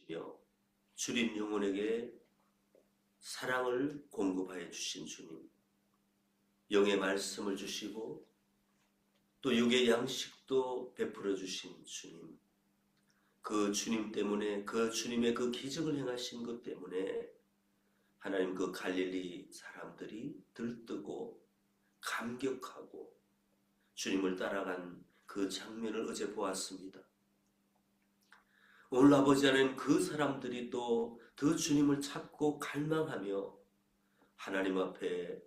주시며 주님 영혼에게 사랑을 공급하여 주신 주님, 영의 말씀을 주시고 또 육의 양식도 베풀어 주신 주님, 그 주님 때문에, 그 주님의 그 기적을 행하신 것 때문에 하나님 그 갈릴리 사람들이 들뜨고 감격하고 주님을 따라간 그 장면을 어제 보았습니다. 오늘 아버지 하나님, 그 사람들이 또 더 주님을 찾고 갈망하며 하나님 앞에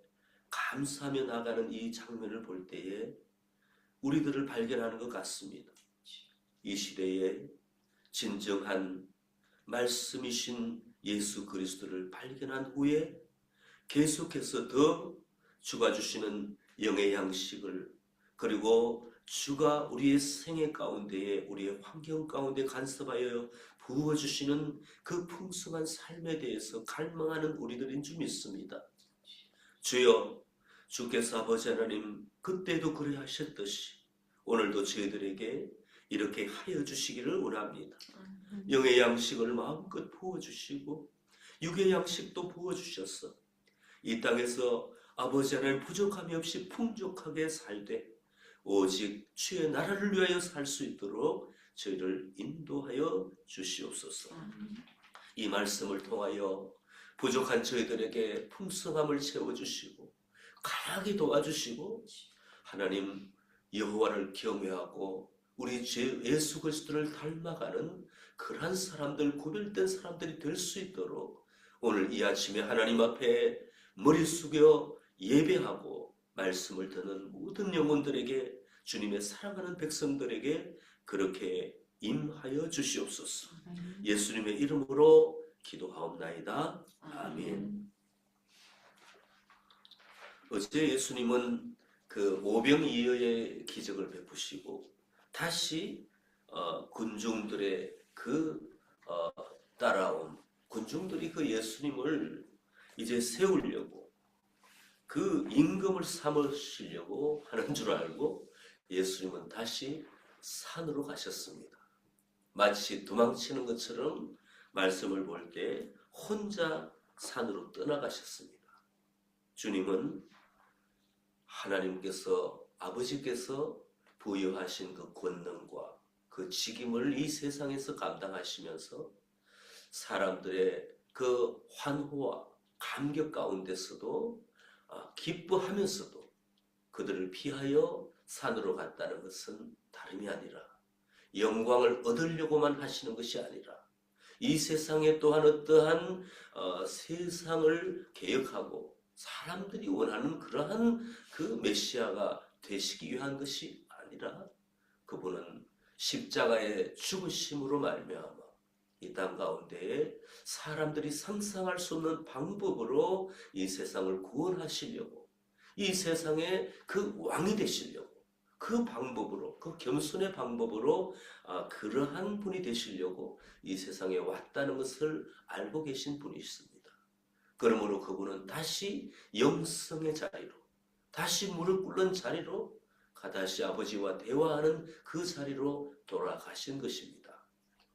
감사하며 나가는 이 장면을 볼 때에 우리들을 발견하는 것 같습니다. 이 시대에 진정한 말씀이신 예수 그리스도를 발견한 후에 계속해서 더 주가 주시는 영의 양식을, 그리고 주가 우리의 생애 가운데에, 우리의 환경 가운데 간섭하여 부어주시는 그 풍성한 삶에 대해서 갈망하는 우리들인 줄 믿습니다. 주여, 주께서 아버지 하나님 그때도 그래 하셨듯이 오늘도 저희들에게 이렇게 하여 주시기를 원합니다. 영의 양식을 마음껏 부어주시고 육의 양식도 부어주셨어. 이 땅에서 아버지 하나님 부족함이 없이 풍족하게 살되 오직 주의 나라를 위하여 살 수 있도록 저희를 인도하여 주시옵소서. 이 말씀을 통하여 부족한 저희들에게 풍성함을 채워주시고 강하게 도와주시고 하나님 여호와를 경외하고 우리 주 예수 그리스도를 닮아가는 그러한 사람들, 구별된 사람들이 될 수 있도록 오늘 이 아침에 하나님 앞에 머리 숙여 예배하고 말씀을 듣는 모든 영혼들에게, 주님의 사랑하는 백성들에게 그렇게 임하여 주시옵소서. 예수님의 이름으로 기도하옵나이다. 아멘. 어제 예수님은 그 오병이어의 기적을 베푸시고 다시 군중들의 따라온 군중들이 그 예수님을 이제 세우려고, 그 임금을 삼으시려고 하는 줄 알고 예수님은 다시 산으로 가셨습니다. 마치 도망치는 것처럼 말씀을 볼 때 혼자 산으로 떠나가셨습니다. 주님은 하나님께서, 아버지께서 부여하신 그 권능과 그 직임을 이 세상에서 감당하시면서 사람들의 그 환호와 감격 가운데서도 기뻐하면서도 그들을 피하여 산으로 갔다는 것은 다름이 아니라 영광을 얻으려고만 하시는 것이 아니라 이 세상에 또한 어떠한 세상을 개혁하고 사람들이 원하는 그러한 그 메시아가 되시기 위한 것이 아니라 그분은 십자가의 죽으심으로 말미암아 이 땅 가운데에 사람들이 상상할 수 없는 방법으로 이 세상을 구원하시려고, 이 세상의 그 왕이 되시려고, 그 방법으로, 그 겸손의 방법으로 그러한 분이 되시려고 이 세상에 왔다는 것을 알고 계신 분이 있습니다. 그러므로 그분은 다시 영성의 자리로, 다시 무릎 꿇는 자리로, 다시 아버지와 대화하는 그 자리로 돌아가신 것입니다.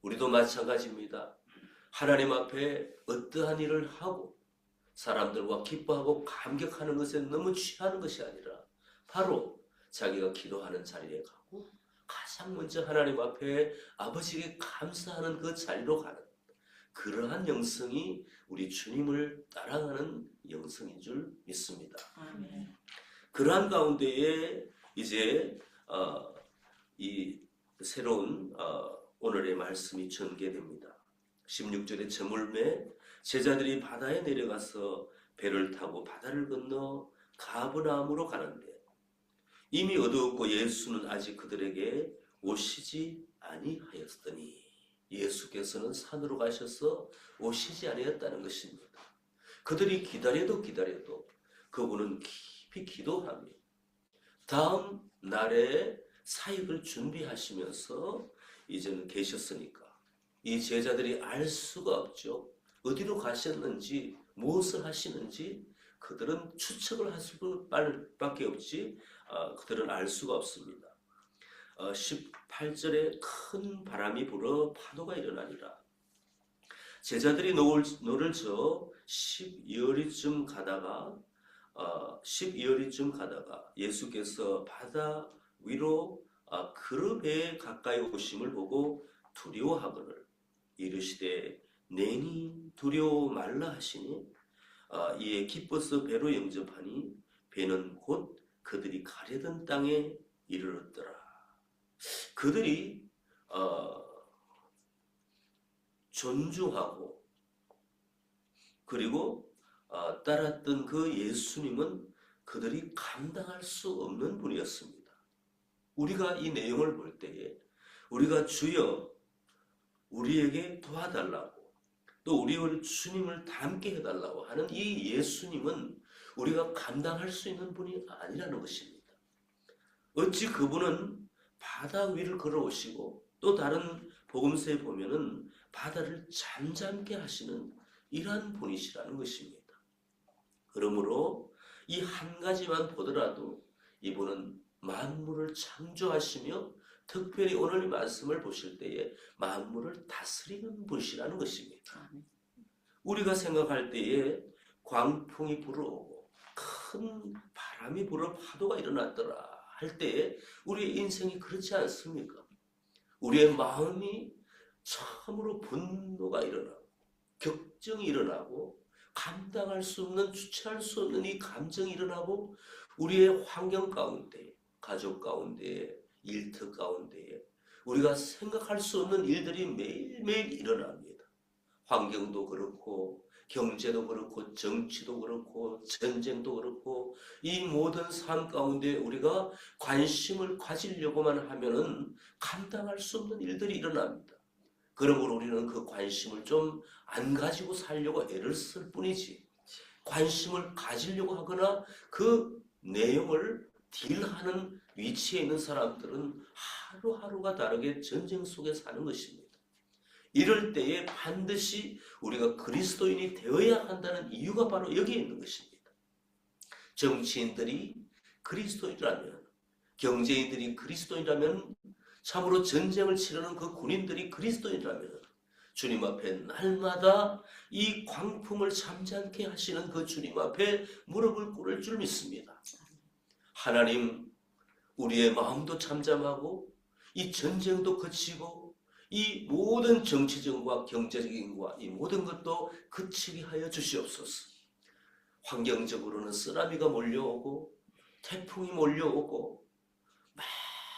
우리도 마찬가지입니다. 하나님 앞에 어떠한 일을 하고 사람들과 기뻐하고 감격하는 것에 너무 취하는 것이 아니라 바로 자기가 기도하는 자리에 가고 가장 먼저 하나님 앞에 아버지에게 감사하는 그 자리로 가는 그러한 영성이 우리 주님을 따라가는 영성인 줄 믿습니다. 아멘. 그러한 가운데에 이제 이 새로운 오늘의 말씀이 전개됩니다. 16절에 저물매 제자들이 바다에 내려가서 배를 타고 바다를 건너 가버나움으로 가는데 이미 어두웠고 예수는 아직 그들에게 오시지 아니하였더니, 예수께서는 산으로 가셔서 오시지 아니했다는 것입니다. 그들이 기다려도 그분은 깊이 기도하며 다음 날에 사역을 준비하시면서 이제는 계셨으니까 이 제자들이 알 수가 없죠. 어디로 가셨는지, 무엇을 하시는지 그들은 추측을 할 수밖에 없지 그들은 알 수가 없습니다. 18절에 큰 바람이 불어 파도가 일어나니라. 제자들이 노를 저 12여리쯤 가다가 예수께서 바다 위로 그룹에 가까이 오심을 보고 두려워하거늘 이르시되 내니 두려워 말라 하시니 이에 기뻐서 배로 영접하니 배는 곧 그들이 가려던 땅에 이르렀더라. 그들이 존중하고 그리고 따랐던 그 예수님은 그들이 감당할 수 없는 분이었습니다. 우리가 이 내용을 볼 때에 우리가 주여 우리에게 도와달라고 또 우리 주님을 닮게 해달라고 하는 이 예수님은 우리가 감당할 수 있는 분이 아니라는 것입니다. 어찌 그분은 바다 위를 걸어오시고 또 다른 복음서에 보면은 바다를 잠잠게 하시는 이러한 분이시라는 것입니다. 그러므로 이 한 가지만 보더라도 이분은 만물을 창조하시며 특별히 오늘 이 말씀을 보실 때에 만물을 다스리는 분이시라는 것입니다. 우리가 생각할 때에 광풍이 불어오고 큰 바람이 불어 파도가 일어났더라 할 때에 우리의 인생이 그렇지 않습니까? 우리의 마음이 참으로 분노가 일어나고 격정이 일어나고 감당할 수 없는 주체할 수 없는 이 감정이 일어나고 우리의 환경 가운데 가족 가운데 일터 가운데 우리가 생각할 수 없는 일들이 매일매일 일어납니다. 환경도 그렇고 경제도 그렇고 정치도 그렇고 전쟁도 그렇고 이 모든 삶 가운데 우리가 관심을 가지려고만 하면은 감당할 수 없는 일들이 일어납니다. 그러므로 우리는 그 관심을 좀 안 가지고 살려고 애를 쓸 뿐이지 관심을 가지려고 하거나 그 내용을 딜하는 위치에 있는 사람들은 하루하루가 다르게 전쟁 속에 사는 것입니다. 이럴 때에 반드시 우리가 그리스도인이 되어야 한다는 이유가 바로 여기에 있는 것입니다. 정치인들이 그리스도인이라면, 경제인들이 그리스도인이라면, 참으로 전쟁을 치르는 그 군인들이 그리스도인이라면 주님 앞에 날마다 이 광풍을 잠잠케 하시는 그 주님 앞에 무릎을 꿇을 줄 믿습니다. 하나님, 우리의 마음도 잠잠하고 이 전쟁도 그치고 이 모든 정치적과 경제적인 것과 이 모든 것도 그치게 하여 주시옵소서. 환경적으로는 쓰나미가 몰려오고 태풍이 몰려오고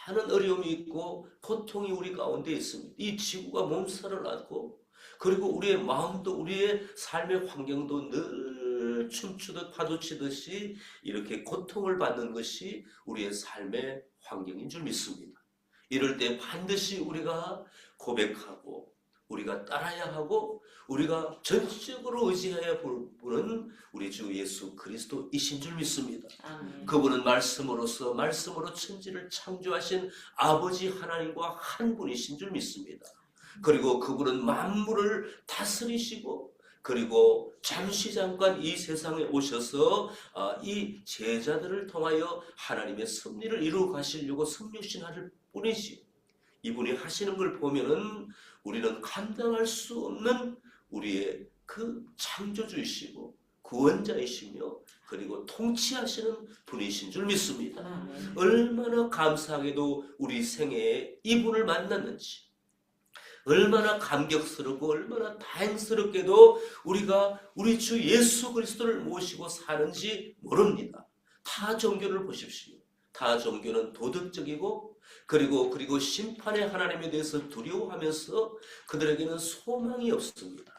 많은 어려움이 있고 고통이 우리 가운데 있습니다. 이 지구가 몸살을 앓고 그리고 우리의 마음도 우리의 삶의 환경도 늘 춤추듯 파도치듯이 이렇게 고통을 받는 것이 우리의 삶의 환경인 줄 믿습니다. 이럴 때 반드시 우리가 고백하고 우리가 따라야 하고 우리가 전적으로 의지해야 볼 분은 우리 주 예수 그리스도이신 줄 믿습니다. 그분은 말씀으로 천지를 창조하신 아버지 하나님과 한 분이신 줄 믿습니다. 그리고 그분은 만물을 다스리시고 그리고 잠깐 이 세상에 오셔서 이 제자들을 통하여 하나님의 섭리를 이루어 가시려고 섭리하실 뿐이지 이분이 하시는 걸 보면은 우리는 감당할 수 없는 우리의 그 창조주이시고 구원자이시며 그리고 통치하시는 분이신 줄 믿습니다. 얼마나 감사하게도 우리 생애에 이분을 만났는지 얼마나 감격스럽고 얼마나 다행스럽게도 우리가 우리 주 예수 그리스도를 모시고 사는지 모릅니다. 타 종교를 보십시오. 타 종교는 도덕적이고 그리고 심판의 하나님에 대해서 두려워하면서 그들에게는 소망이 없습니다.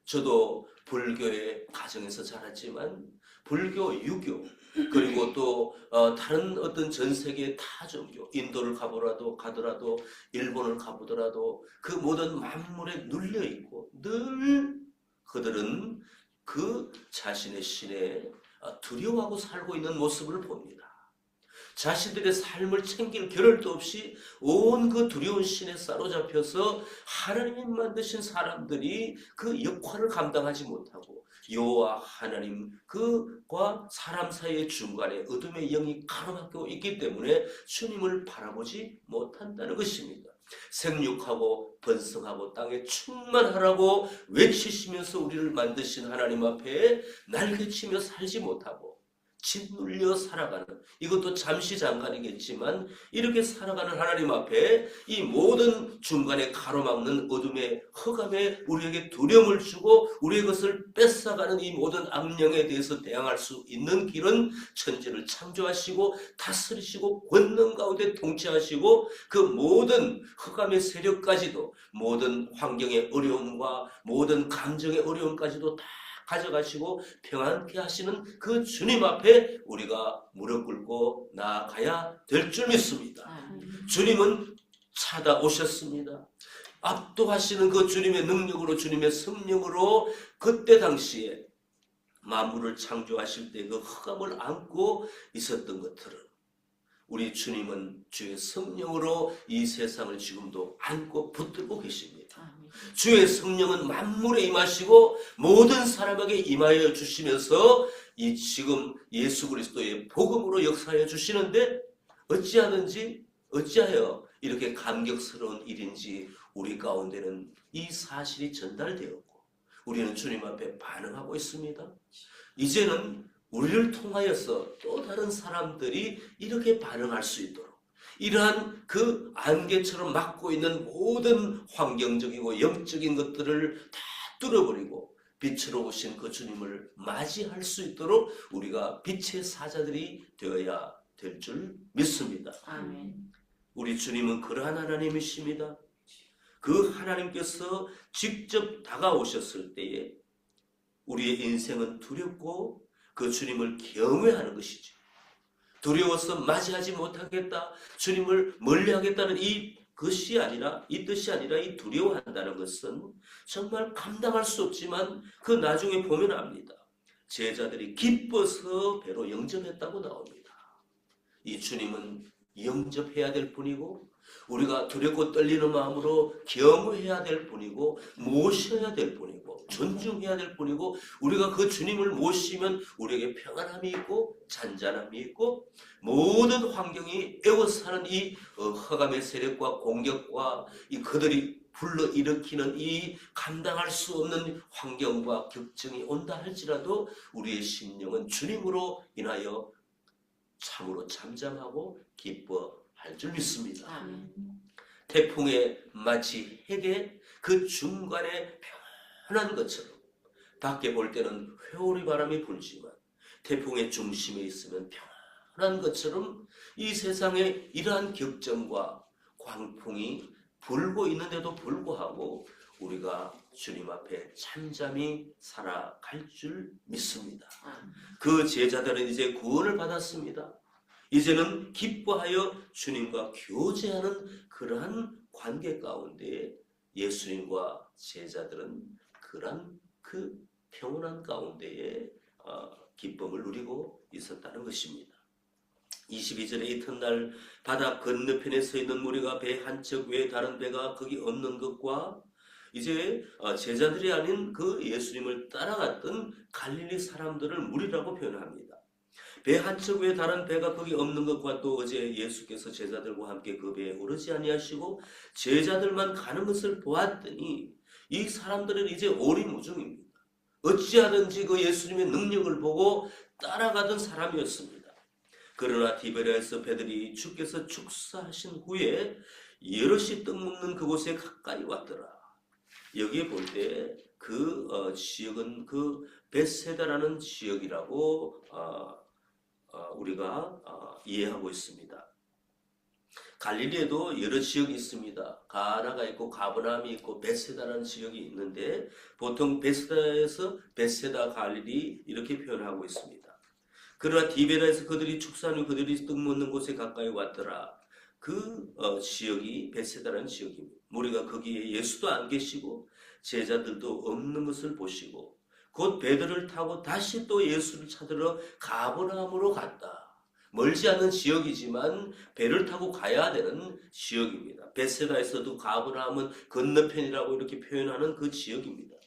저도 불교의 가정에서 자랐지만 불교, 유교 그리고 또 다른 어떤 전 세계의 타 종교 인도를 가더라도 일본을 가보더라도 그 모든 만물에 눌려 있고 늘 그들은 그 자신의 신에 두려워하고 살고 있는 모습을 봅니다. 자신들의 삶을 챙길 겨를도 없이 온 그 두려운 신에 사로잡혀서 하나님이 만드신 사람들이 그 역할을 감당하지 못하고 여호와 하나님 그와 사람 사이의 중간에 어둠의 영이 가로막히고 있기 때문에 주님을 바라보지 못한다는 것입니다. 생육하고 번성하고 땅에 충만하라고 외치시면서 우리를 만드신 하나님 앞에 날개치며 살지 못하고 짓눌려 살아가는, 이것도 잠시 잠깐이겠지만 이렇게 살아가는 하나님 앞에 이 모든 중간에 가로막는 어둠의 흑암에 우리에게 두려움을 주고 우리의 것을 뺏어가는 이 모든 악령에 대해서 대항할 수 있는 길은 천지를 창조하시고 다스리시고 권능 가운데 통치하시고 그 모든 흑암의 세력까지도, 모든 환경의 어려움과 모든 감정의 어려움까지도 다 가져가시고 평안케 하시는 그 주님 앞에 우리가 무릎 꿇고 나아가야 될 줄 믿습니다. 주님은 찾아오셨습니다. 압도하시는 그 주님의 능력으로, 주님의 성령으로 그때 당시에 만물을 창조하실 때 그 흑암을 안고 있었던 것들은 우리 주님은 주의 성령으로 이 세상을 지금도 안고 붙들고 계십니다. 주의 성령은 만물에 임하시고 모든 사람에게 임하여 주시면서 이 지금 예수 그리스도의 복음으로 역사하여 주시는데 어찌하여 이렇게 감격스러운 일인지 우리 가운데는 이 사실이 전달되었고 우리는 주님 앞에 반응하고 있습니다. 이제는 우리를 통하여서 또 다른 사람들이 이렇게 반응할 수 있도록 이러한 그 안개처럼 막고 있는 모든 환경적이고 영적인 것들을 다 뚫어버리고 빛으로 오신 그 주님을 맞이할 수 있도록 우리가 빛의 사자들이 되어야 될 줄 믿습니다. 아멘. 우리 주님은 그러한 하나님이십니다. 그 하나님께서 직접 다가오셨을 때에 우리의 인생은 두렵고 그 주님을 경외하는 것이죠. 두려워서 맞이하지 못하겠다, 주님을 멀리하겠다는 이 뜻이 아니라 이 두려워한다는 것은 정말 감당할 수 없지만 그 나중에 보면 압니다. 제자들이 기뻐서 배로 영접했다고 나옵니다. 이 주님은 영접해야 될 분이고 우리가 두렵고 떨리는 마음으로 경외해야 될 분이고 모셔야 될 분이고 존중해야 될 분이고 우리가 그 주님을 모시면 우리에게 평안함이 있고 잔잔함이 있고 모든 환경이 애워사는 이 흑암의 세력과 공격과 이 그들이 불러일으키는 이 감당할 수 없는 환경과 격정이 온다 할지라도 우리의 심령은 주님으로 인하여 참으로 잠잠하고 기뻐할 줄 믿습니다. 아멘. 태풍에 마치 핵의 그 중간에 편한 것처럼 밖에 볼 때는 회오리 바람이 불지만 태풍의 중심에 있으면 편한 것처럼 이 세상에 이러한 격정과 광풍이 불고 있는데도 불구하고 우리가 주님 앞에 잠잠히 살아갈 줄 믿습니다. 그 제자들은 이제 구원을 받았습니다. 이제는 기뻐하여 주님과 교제하는 그러한 관계 가운데 예수님과 제자들은 그러한 그 평온한 가운데에 기쁨을 누리고 있었다는 것입니다. 22절에 이튿날 바다 건너편에 서 있는 무리가 배 한 척 외에 다른 배가 거기 없는 것과 이제 제자들이 아닌 그 예수님을 따라갔던 갈릴리 사람들을 무리라고 표현합니다. 배 한 척 외에 다른 배가 거기 없는 것과 또 어제 예수께서 제자들과 함께 그 배에 오르지 아니하시고 제자들만 가는 것을 보았더니 이 사람들은 이제 오리무중입니다. 어찌하든지 그 예수님의 능력을 보고 따라가던 사람이었습니다. 그러나 디베랴에서 배들이 주께서 축사하신 후에 여럿이 떡 먹는 그곳에 가까이 왔더라. 여기에 볼 때 그 지역은 그 벳세다라는 지역이라고 우리가 이해하고 있습니다. 갈릴리에도 여러 지역이 있습니다. 가나가 있고 가버나움이 있고 벳세다라는 지역이 있는데 보통 벳세다에서 벳세다 갈릴리 이렇게 표현하고 있습니다. 그러나 디베라에서 그들이 축사한 후 그들이 떡 먹는 곳에 가까이 왔더라. 그 지역이 벳세다라는 지역입니다. 우리가 거기에 예수도 안 계시고 제자들도 없는 것을 보시고 곧 배들을 타고 다시 또 예수를 찾으러 가버나움으로 갔다. 멀지 않은 지역이지만 배를 타고 가야 되는 지역입니다. 벳세다에서도 가버나움은 건너편이라고 이렇게 표현하는 그 지역입니다.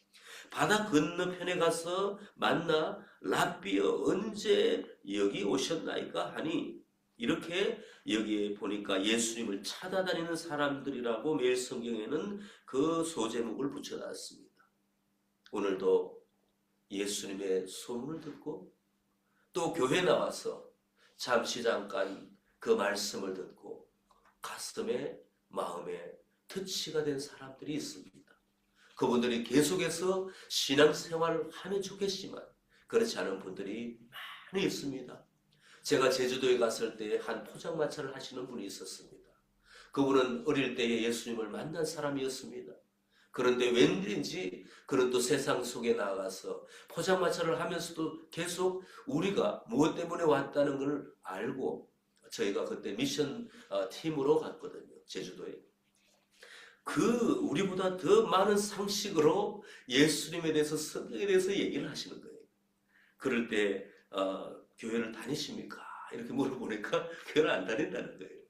바다 건너편에 가서 만나 랍비여 언제 여기 오셨나이까 하니 이렇게 여기에 보니까 예수님을 찾아다니는 사람들이라고 매일 성경에는 그 소제목을 붙여놨습니다. 오늘도 예수님의 소문을 듣고 또 교회 나와서 잠시 잠깐 그 말씀을 듣고 가슴에 마음에 터치가 된 사람들이 있습니다. 그분들이 계속해서 신앙생활을 하면 좋겠지만 그렇지 않은 분들이 많이 있습니다. 제가 제주도에 갔을 때 한 포장마차를 하시는 분이 있었습니다. 그분은 어릴 때에 예수님을 만난 사람이었습니다. 그런데 웬일인지 그런 또 세상 속에 나가서 포장마차를 하면서도 계속 우리가 무엇 때문에 왔다는 걸 알고 저희가 그때 미션 팀으로 갔거든요. 제주도에. 우리보다 더 많은 상식으로 예수님에 대해서 성경에 대해서 얘기를 하시는 거예요. 그럴 때 교회를 다니십니까? 이렇게 물어보니까 교회를 안 다닌다는 거예요.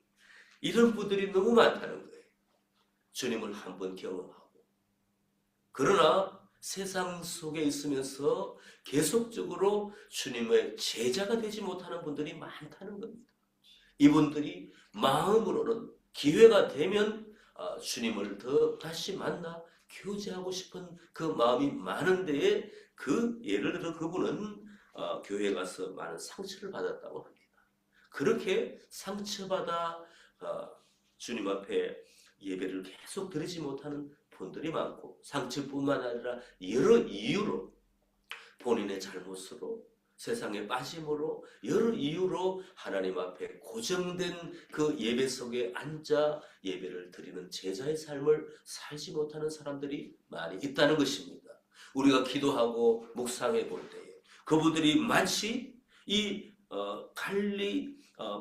이런 분들이 너무 많다는 거예요. 주님을 한번 경험하고 그러나 세상 속에 있으면서 계속적으로 주님의 제자가 되지 못하는 분들이 많다는 겁니다. 이분들이 마음으로는 기회가 되면 주님을 더 다시 만나 교제하고 싶은 그 마음이 많은데 예를 들어 그분은 교회에 가서 많은 상처를 받았다고 합니다. 그렇게 상처받아 주님 앞에 예배를 계속 드리지 못하는 분들이 많고 상처뿐만 아니라 여러 이유로 본인의 잘못으로 세상에 빠짐으로 여러 이유로 하나님 앞에 고정된 그 예배 속에 앉아 예배를 드리는 제자의 삶을 살지 못하는 사람들이 많이 있다는 것입니다. 우리가 기도하고 묵상해 볼 때에 그분들이 마치 이 갈리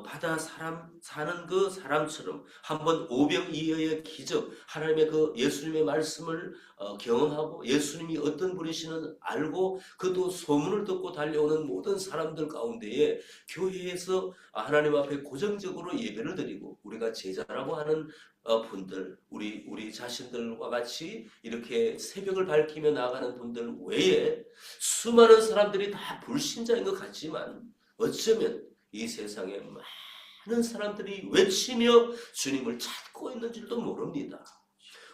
바다 사는 그 사람처럼 한번 오병이어의 기적, 하나님의 그 예수님의 말씀을 경험하고 예수님이 어떤 분이시는 알고 그도 소문을 듣고 달려오는 모든 사람들 가운데에 교회에서 하나님 앞에 고정적으로 예배를 드리고 우리가 제자라고 하는 분들, 우리 자신들과 같이 이렇게 새벽을 밝히며 나아가는 분들 외에 수많은 사람들이 다 불신자인 것 같지만 어쩌면 이 세상에 많은 사람들이 외치며 주님을 찾고 있는 줄도 모릅니다.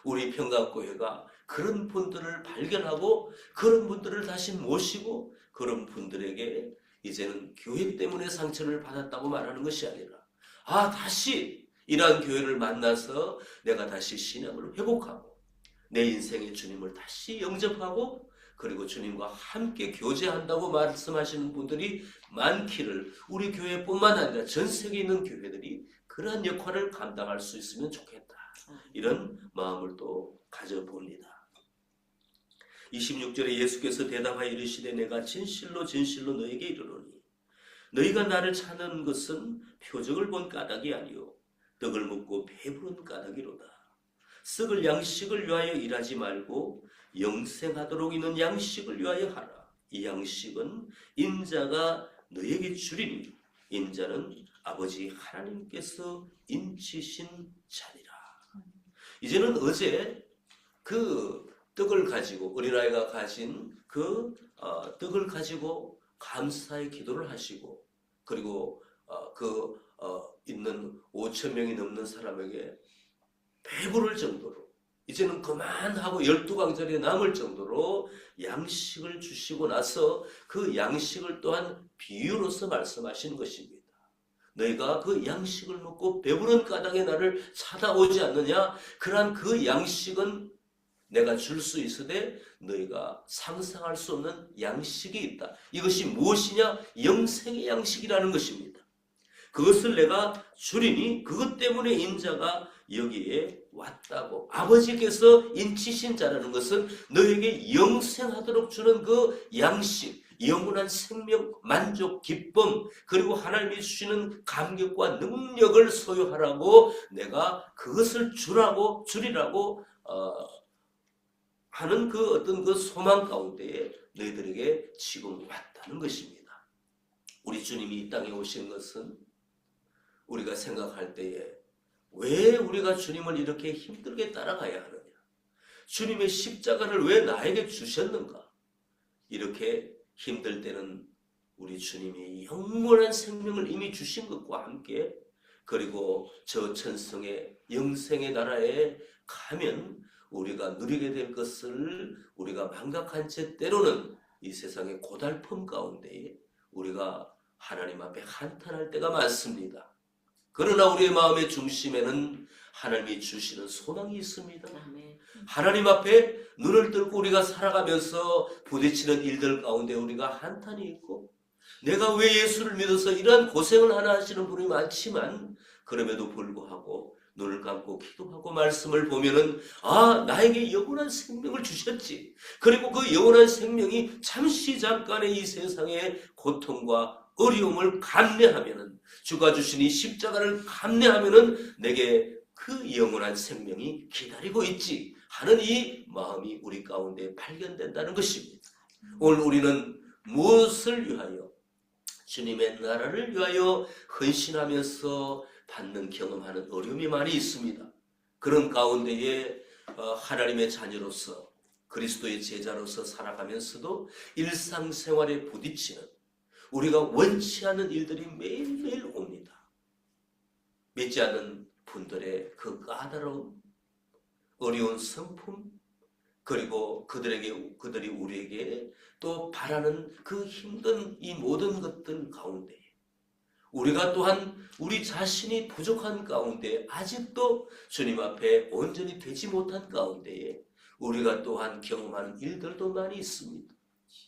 우리 평강교회가 그런 분들을 발견하고 그런 분들을 다시 모시고 그런 분들에게 이제는 교회 때문에 상처를 받았다고 말하는 것이 아니라 다시 이러한 교회를 만나서 내가 다시 신앙을 회복하고 내 인생의 주님을 다시 영접하고 그리고 주님과 함께 교제한다고 말씀하시는 분들이 많기를 우리 교회뿐만 아니라 전 세계에 있는 교회들이 그러한 역할을 감당할 수 있으면 좋겠다. 이런 마음을 또 가져봅니다. 26절에 예수께서 대답하여 이르시되 내가 진실로 진실로 너에게 이르노니 너희가 나를 찾는 것은 표적을 본 까닭이 아니요 떡을 먹고 배부른 까닭이로다. 썩을 양식을 위하여 일하지 말고 영생하도록 있는 양식을 위하여 하라. 이 양식은 인자가 너에게 주리니 인자는 아버지 하나님께서 인치신 자니라. 이제는 어제 그 떡을 가지고 어린아이가 가진 그 떡을 가지고 감사의 기도를 하시고 그리고 있는 5천 명이 넘는 사람에게 배부를 정도로 이제는 그만하고 12강짜리 남을 정도로 양식을 주시고 나서 그 양식을 또한 비유로서 말씀하신 것입니다. 너희가 그 양식을 먹고 배부른 까닭에 나를 찾아오지 않느냐? 그러한 그 양식은 내가 줄 수 있으되 너희가 상상할 수 없는 양식이 있다. 이것이 무엇이냐? 영생의 양식이라는 것입니다. 그것을 내가 주리니 그것 때문에 인자가 여기에 왔다고. 아버지께서 인치신 자라는 것은 너에게 영생하도록 주는 그 양식, 영원한 생명, 만족, 기쁨, 그리고 하나님이 주시는 감격과 능력을 소유하라고 내가 그것을 주리라고 하는 그 어떤 그 소망 가운데에 너희들에게 지금 왔다는 것입니다. 우리 주님이 이 땅에 오신 것은 우리가 생각할 때에 왜 우리가 주님을 이렇게 힘들게 따라가야 하느냐? 주님의 십자가를 왜 나에게 주셨는가? 이렇게 힘들 때는 우리 주님이 영원한 생명을 이미 주신 것과 함께 그리고 저 천성의 영생의 나라에 가면 우리가 누리게 될 것을 우리가 망각한 채 때로는 이 세상의 고달픔 가운데 우리가 하나님 앞에 한탄할 때가 많습니다. 그러나 우리의 마음의 중심에는 하나님이 주시는 소망이 있습니다. 하나님 앞에 눈을 들고 우리가 살아가면서 부딪히는 일들 가운데 우리가 한탄이 있고 내가 왜 예수를 믿어서 이러한 고생을 하나 하시는 분이 많지만 그럼에도 불구하고 눈을 감고 기도하고 말씀을 보면은 나에게 영원한 생명을 주셨지. 그리고 그 영원한 생명이 잠시 잠깐의 이 세상의 고통과 어려움을 감내하면은 주가 주신 이 십자가를 감내하면은 내게 그 영원한 생명이 기다리고 있지 하는 이 마음이 우리 가운데 발견된다는 것입니다. 오늘 우리는 무엇을 위하여 주님의 나라를 위하여 헌신하면서 받는 경험하는 어려움이 많이 있습니다. 그런 가운데에 하나님의 자녀로서 그리스도의 제자로서 살아가면서도 일상생활에 부딪히는 우리가 원치 않는 일들이 매일매일 옵니다. 믿지 않는 분들의 그 까다로움, 어려운 성품, 그리고 그들이 우리에게 또 바라는 그 힘든 이 모든 것들 가운데 우리가 또한 우리 자신이 부족한 가운데 아직도 주님 앞에 온전히 되지 못한 가운데에 우리가 또한 경험하는 일들도 많이 있습니다.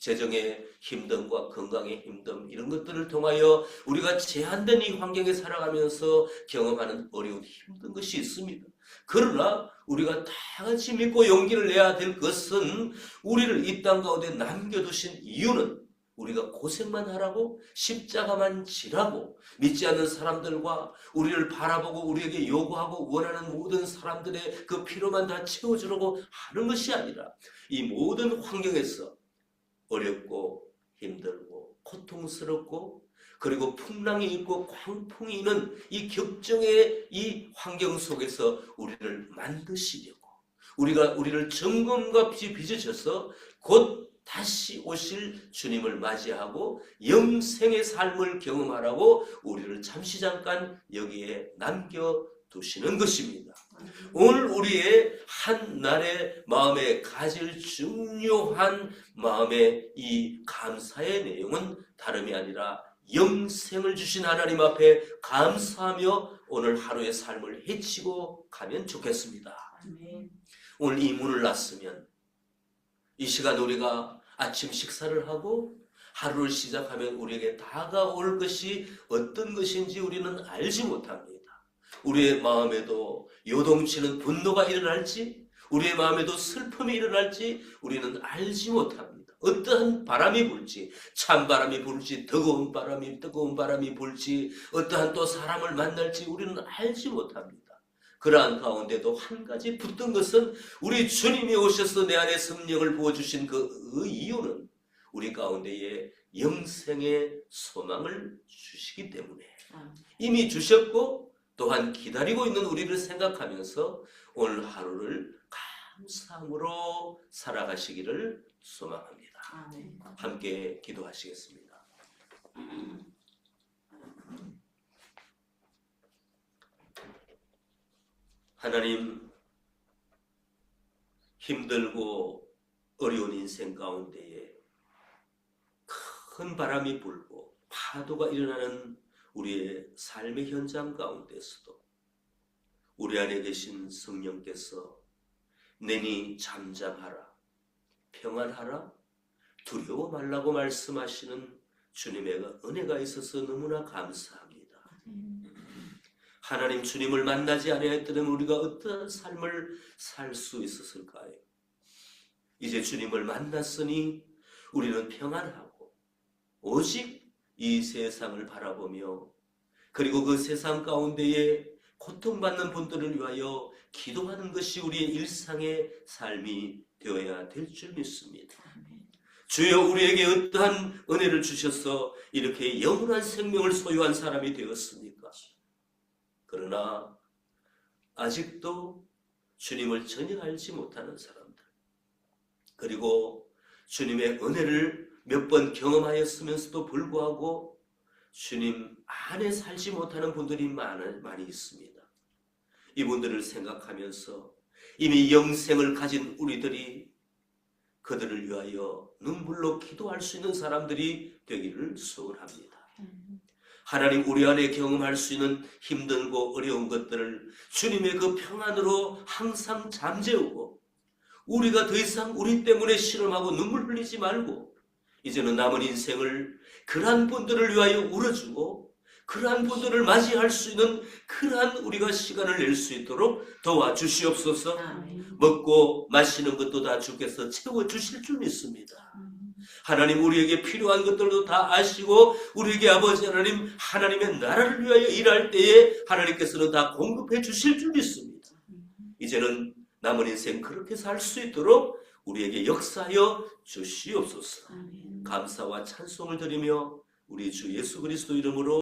재정의 힘듦과 건강의 힘듦 이런 것들을 통하여 우리가 제한된 이 환경에 살아가면서 경험하는 어려운 힘든 것이 있습니다. 그러나 우리가 다 같이 믿고 용기를 내야 될 것은 우리를 이 땅 가운데 남겨두신 이유는 우리가 고생만 하라고 십자가만 지라고 믿지 않는 사람들과 우리를 바라보고 우리에게 요구하고 원하는 모든 사람들의 그 필요만 다 채워주려고 하는 것이 아니라 이 모든 환경에서 어렵고 힘들고 고통스럽고 그리고 풍랑이 있고 광풍이 있는 이 격정의 이 환경 속에서 우리를 만드시려고 우리를 점검과 빚으셔서 곧 다시 오실 주님을 맞이하고 영생의 삶을 경험하라고 우리를 잠시 잠깐 여기에 남겨두시는 것입니다. 오늘 우리의 한 날의 마음에 가질 중요한 마음의 이 감사의 내용은 다름이 아니라 영생을 주신 하나님 앞에 감사하며 오늘 하루의 삶을 헤치고 가면 좋겠습니다. 오늘 이 문을 놨으면 이 시간 우리가 아침 식사를 하고 하루를 시작하면 우리에게 다가올 것이 어떤 것인지 우리는 알지 못합니다. 우리의 마음에도 요동치는 분노가 일어날지 우리의 마음에도 슬픔이 일어날지 우리는 알지 못합니다. 어떠한 바람이 불지 찬바람이 불지 뜨거운 바람이 불지 어떠한 또 사람을 만날지 우리는 알지 못합니다. 그러한 가운데도 한 가지 붙든 것은 우리 주님이 오셔서 내 안에 성령을 부어주신 그 이유는 우리 가운데에 영생의 소망을 주시기 때문에 이미 주셨고 또한 기다리고 있는 우리를 생각하면서 오늘 하루를 감사함으로 살아가시기를 소망합니다. 함께 기도하시겠습니다. 하나님, 힘들고 어려운 인생 가운데에 큰 바람이 불고 파도가 일어나는 우리의 삶의 현장 가운데서도 우리 안에 계신 성령께서 내니 잠잠하라, 평안하라, 두려워 말라고 말씀하시는 주님의 은혜가 있어서 너무나 감사합니다. 하나님 주님을 만나지 아니하였더라면 우리가 어떤 삶을 살 수 있었을까요? 이제 주님을 만났으니 우리는 평안하고 오직 이 세상을 바라보며 그리고 그 세상 가운데에 고통받는 분들을 위하여 기도하는 것이 우리의 일상의 삶이 되어야 될 줄 믿습니다. 주여 우리에게 어떠한 은혜를 주셔서 이렇게 영원한 생명을 소유한 사람이 되었습니까? 그러나 아직도 주님을 전혀 알지 못하는 사람들 그리고 주님의 은혜를 몇 번 경험하였으면서도 불구하고 주님 안에 살지 못하는 분들이 많이 있습니다. 이분들을 생각하면서 이미 영생을 가진 우리들이 그들을 위하여 눈물로 기도할 수 있는 사람들이 되기를 소원합니다. 하나님 우리 안에 경험할 수 있는 힘들고 어려운 것들을 주님의 그 평안으로 항상 잠재우고 우리가 더 이상 우리 때문에 실험하고 눈물 흘리지 말고 이제는 남은 인생을 그러한 분들을 위하여 울어주고 그러한 분들을 맞이할 수 있는 그러한 우리가 시간을 낼 수 있도록 도와주시옵소서. 먹고 마시는 것도 다 주께서 채워주실 줄 믿습니다. 하나님 우리에게 필요한 것들도 다 아시고 우리에게 아버지 하나님 하나님의 나라를 위하여 일할 때에 하나님께서는 다 공급해 주실 줄 믿습니다. 이제는 남은 인생 그렇게 살 수 있도록 우리에게 역사하여 주시옵소서. 감사와 찬송을 드리며 우리 주 예수 그리스도 이름으로